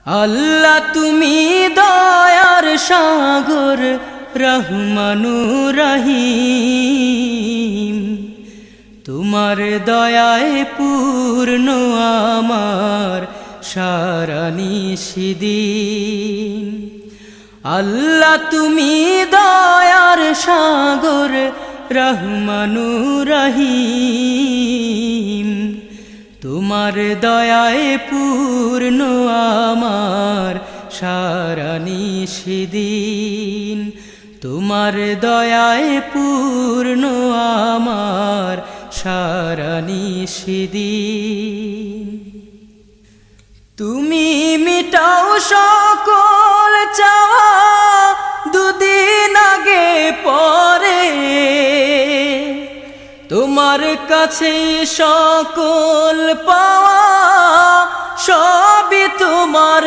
আল্লাহ তুমি দয়ার সাগর, রহমানুর রহিম। তোমার দয়ায় পূর্ণ আমার সারা নিশিদিন। আল্লাহ তুমি দয়ার সাগর, রহমানুর রহিম। তোমার দয়ায় পূর্ণ আমার সারা নিশিদিন। তোমার দয়ায় পূর্ণ আমার সারা নিশিদিন। তুমি মিটাও সকল চাওয়া দুদিন আগে পরে। তোমার কাছে সকল পাওয়া সবই তোমার